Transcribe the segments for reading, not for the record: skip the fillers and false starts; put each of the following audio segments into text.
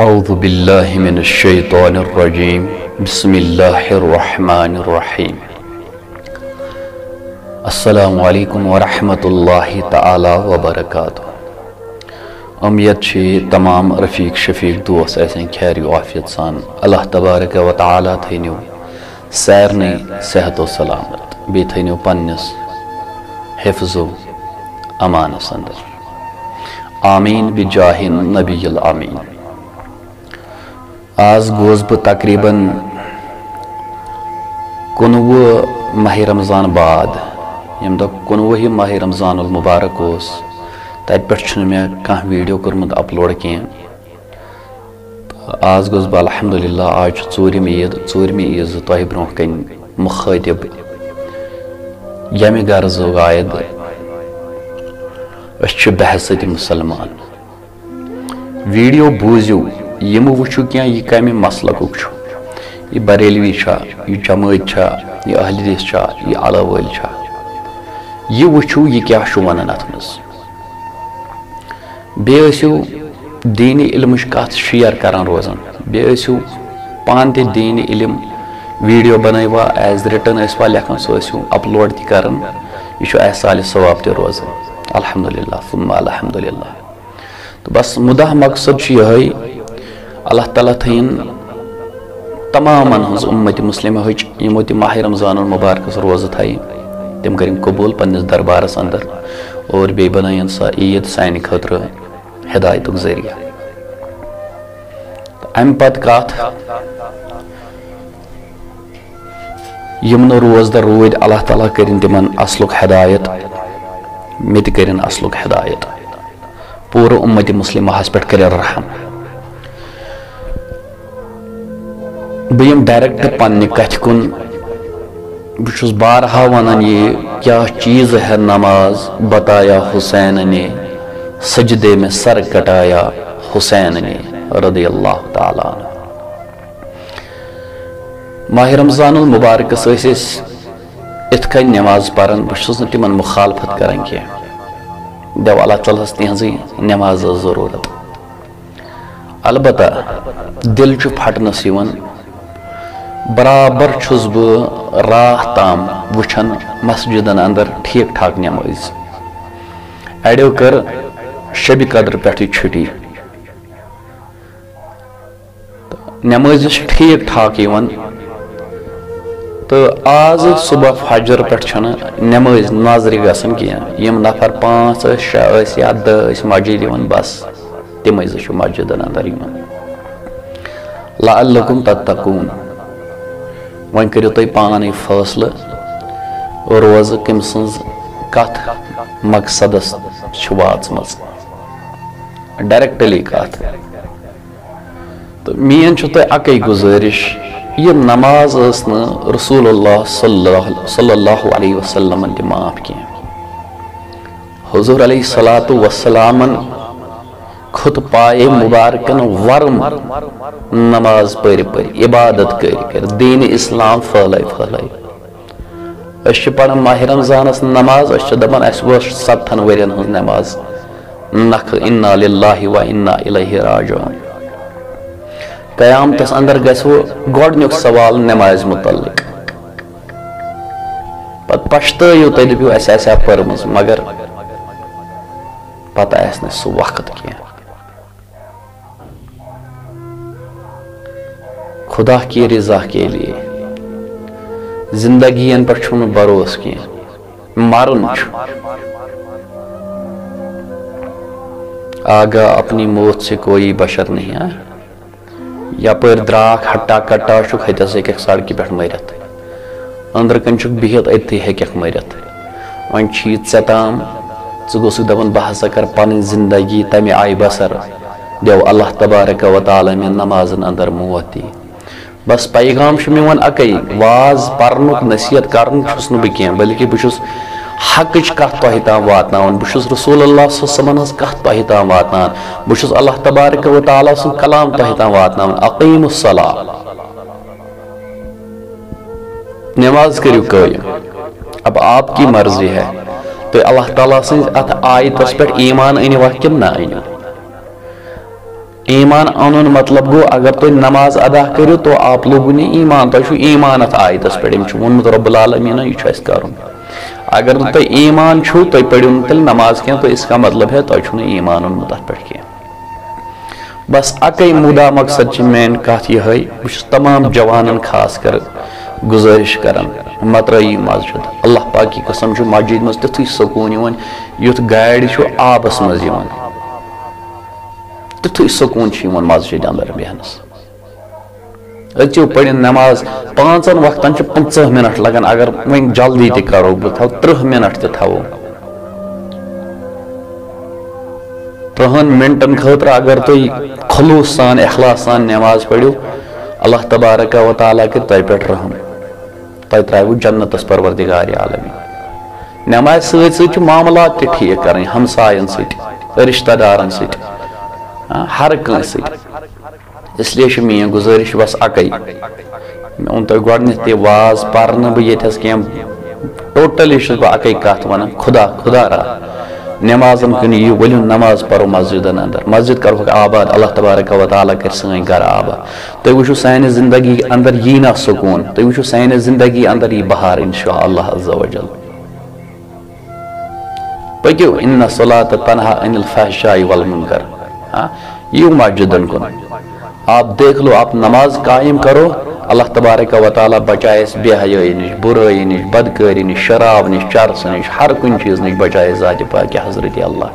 اعوذ باللہ من الشیطان الرجیم بسم اللہ الرحمن الرحیم السلام علیکم ورحمۃ اللہ تعالی وبرکاتہ۔ امید چھ تمام رفیق شفیق دوست ایسے خیر و عافیت سان اللہ تبارک و تعالی تھینو سارنی صحت و سلامت بی تھینو پنس حفظ و امانس اندر آمین بجاہ نبی الامین۔ آز گوز بہ تقریباً 19 ماہ رمضان بعد یم دہ 19 ماہ رمضان المبارک اس تت پہ میں کھانا ویڈیو کورمت اپلوڈ کی آز گوز بہ الحمدللہ آج ژوٗرِم عیٖذ تۄہہِ برونٛہہ کَنۍ مُخٲطِب ییٚمہِ غرضُک عاید أسۍ چھِ بحثت مسلمان۔ ویڈیو بوٗزِو یِم وٕچھِو کینٛہہ یہِ کمہِ مسلکُک چھُ، یہِ بریلوی چھا، یہِ جمٲعت چھا، یہِ اہل حدیث چھا، یہِ علو وٲلۍ چھا، یہِ وٕچھِو یہِ کیٛاہ چھُ ونان اتھ منٛز۔ بیٚیہِ ٲسِو دیٖنی علمٕچ کتھ شیر کران روزان، بیٚیہِ ٲسِو پانہٕ تہِ دیٖنی علم ویڈیو بنٲیوا ایز رِٹن ٲسوا لیکھان سُہ ٲسِو اپلوڈ تہِ کران، یہِ چھُ اَسہِ سالہِ ثواب تہِ روزان الحمدللہ ثم الحمدللہ۔ تہٕ بس مُدعا مقصد چھُ یِہوٚے اللہ تعالیٰ تھٲیِن تمامن ہٕنٛز اُمت مُسلِمہٕچ یِمو تہِ ماہ رمضان المبارکس روزٕ تھایہِ تِم کٔرِنۍ قبوٗل پننِس دربارس اندر اور بیٚیہِ بنٲیِن سۄ عیٖد سانہِ خٲطرٕ ہدایتُک ذٔریعہٕ۔ امہِ پتہٕ کتھ یِم نہٕ روزدر روٗدۍ اللہ تعالیٰ کٔرِنۍ تِمن اصلُک ہدایت، مےٚ تہِ کٔرِنۍ اصلُک ہدایت، پوٗرٕ اُمتِ مُسلِماہس پٮ۪ٹھ کٔرِنۍ رحم۔ بہٕ یِمہٕ ڈایریکٹ پننہِ کتھِ کُن۔ بہٕ چھُس بارہا ونان یہِ کیٛاہ چیٖز ہے نماز بتایا حسین نے سجدے میں سر کٹایا حسین نے رضی اللہ تعالیٰ عنہ۔ ماہ رمضان المبارکس ٲسۍ أسۍ اِتھ کٔنۍ نٮ۪ماز پران، بہٕ چھُس نہٕ تِمن مُخالفت کران کینٛہہ، دٮ۪و اللہ تعالیٰ ہس تِہنٛزٕے نٮ۪ماز ٲس ضروٗرت، البتہ دل چھُ پھٹنس یِوان۔ برابر چھُس بہٕ راتھ تام وٕچھان مسجدن اندر ٹھیٖک ٹھاک نٮ۪مٲزۍ، اڑیو کٔر شبِ قدر پٮ۪ٹھٕے چھُٹی، نٮ۪مٲزۍ چھِ ٹھیٖک ٹھاک یِوان، تہٕ آز صبح فجر پٮ۪ٹھ چھنہٕ نٮ۪مٲزۍ نظرِ گژھان کینٛہہ۔ یِم نفر 5 ٲسۍ 6 ٲسۍ یا 10 ٲسۍ مسجد یِوان، بس تِمے زٕ چھِ مسجدن اندر یِوان۔ لعلکم تتقون، وۄنۍ کٔرِو تُہۍ پانے فٲصلہٕ روزٕ کٔمۍ سٕنٛز کتھ مقصدس چھِ واژمٕژ، ڈایریکٹلی کتھ۔ تہٕ میٲنۍ چھُ تۄہہِ اکٕے گُزٲرِش، یہِ نماز ٲس نہٕ رسول اللہ صلی اللہ علیہ وسلمن تہِ معاف کینٛہہ۔ حضور علیہ الصلوۃ والسلامن کھوٚت پایے مُبارکن ورم نماز پٔرِ پٔرِ، عبادت کٔرۍ دیٖنِ اسلام پھٲلٲے پھٲلٲے۔ أسۍ چھِ پران ماہ رمضانس نماز، أسۍ چھِ دپان اسہِ وٲژ 70 ؤرین ہٕنٛز نماز نکھٕ، انا للہ و انا الیہ راجعون۔ قیامتس اندر گژھِ گۄڈنیُک سوال نمازِ متعلق، پتہٕ پشتٲیِو تُہۍ دٔپِو اسہِ آسہِ ہا پٔرمٕژ، مگر پتہٕ آسہِ نہٕ سُہ وقت کینٛہہ۔ خدا کی رضا کے لیے زندگی ین پٮ۪ٹھ چھُنہٕ بھروسہٕ کینٛہہ، مرُن چھُ۔ آگا اپنی موت سے کوئی بشر نہیں ہے، یپٲرۍ درٛاکھ ہٹا کٹا چھُکھ ہتس ہیٚککھ سڑکہِ پٮ۪ٹھ مٔرِتھ، أنٛدرٕ کَنۍ چھُکھ بِہِتھ أتتھٕے ہیٚککھ مٔرِتھ۔ وۄنۍ چھُے ژےٚ تام، ژٕ گوٚژھُکھ دپان بہٕ ہسا کرٕ پنٕنۍ زندگی تمہِ آیہِ بسر، دٮ۪و اللہ تبارک و تعالیٰ مےٚ نمازن اندر موت دی۔ بس پیغام چھُ میون اکے، واز پرنُک نصیحت کرُن چھُس نہٕ بہٕ کینٛہہ، بلکہِ بہٕ چھُس حقٕچ کتھ تۄہہِ تام واتناوان، بہٕ چھُس رسول اللہ صلی اللہ علیہ وسلم ہٕنٛز کتھ تۄہہِ تام واتناوان، بہٕ چھُس اللہ تبارک و تعالیٰ سُنٛد کلام تۄہہِ تام واتناوان۔ اقیموا الصلاۃ، نماز کٔرِو قٲیِم۔ اب آپ کی مرضی ہے، تو اللہ تعالیٰ سٕنٛز اتھ آیتس پٮ۪ٹھ ایمان أنِوا کِنہٕ نہ أنِو۔ ایمان انن مطلب گو اگر تھی نماز ادا کرو تو آپ لوگوں نے ایمان تھی ایمان ات آیتس پہ وونمت رب العالمین یہ کرن اگر تھی ایمان چھو تھی پڑھو تیل نماز کی تو اس کا مطلب ہے تھی ایمان اونمت ات پہ کی بس اکی مدا مقصد مین کت یہ تمام جوانن خاص کر گزارش کران مت رہی مسجد اللہ پاک کی قسم مسجد مز تیتھی سکون یت گاڑی آبس مز تیتھی سکون مسجد اندر بیہنس اچو پڑھن نماز 5 وقتن 50 منٹ لگان اگر وین جلدی تہ کرو بہ تھو 30 منٹ تہ تھو 30 منٹن خاطر اگر تھی خلوص سان اخلاص سان نماز پڑھو اللہ تبارک و تعالیٰ کر تہ پہ رحم تہ ترو جنتس پروردگار عالمی نماز ست معاملات تہ ٹھیک کریں ہمسائن ست رشتہ دارن ست ہر کانس ست اس لیے میری گزارش بس اکی میں اون تہ گۄڈنیتھ تہ واز پرنہ بہ یتھس کیم ٹوٹلی بہ اکی کت ونان خدا را نمازن کن یہ ولو نماز پرو مسجدن اندر مسجد کرو آباد اللہ تبارک و تعالیٰ کر سن گھر آباد تھی وچو سانہ زندگی اندر یہ نا سکون تھی وچو سانہ زندگی اندر یہ بہار انشاءاللہ عز و جل پکو ان الصلاۃ تنہی عن الفحشاء والمنکر یہ مسجدن کن آپ دیکھ لو آپ نماز قائم کرو اللہ تبارک و تعالیٰ بچائے اس بے حیائی نش برائی نش بدکاری نش شراب نش چرس نش ہر کن چیز نش بچائے ذات پاک حضرت اللہ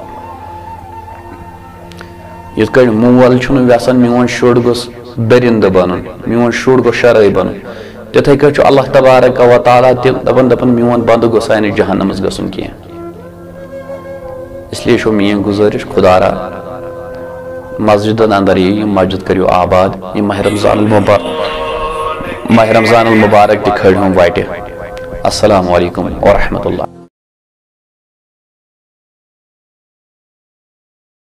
یت کڑ مول چھن ویسان میون شر گوس درند بنن میون شر گوس شرعی بنن تتھے کچھ اللہ تبارک و تعالیٰ دپن میون بند گوس نہ جہنمس گژھن کی اس لیے چھو میری گزارش خدا را مسجدن اندر یہ مسجد کریو آباد یہ ماہ رمضان المبارک تہ کھڑ ہم وائٹہ السلام علیکم ورحمۃ اللہ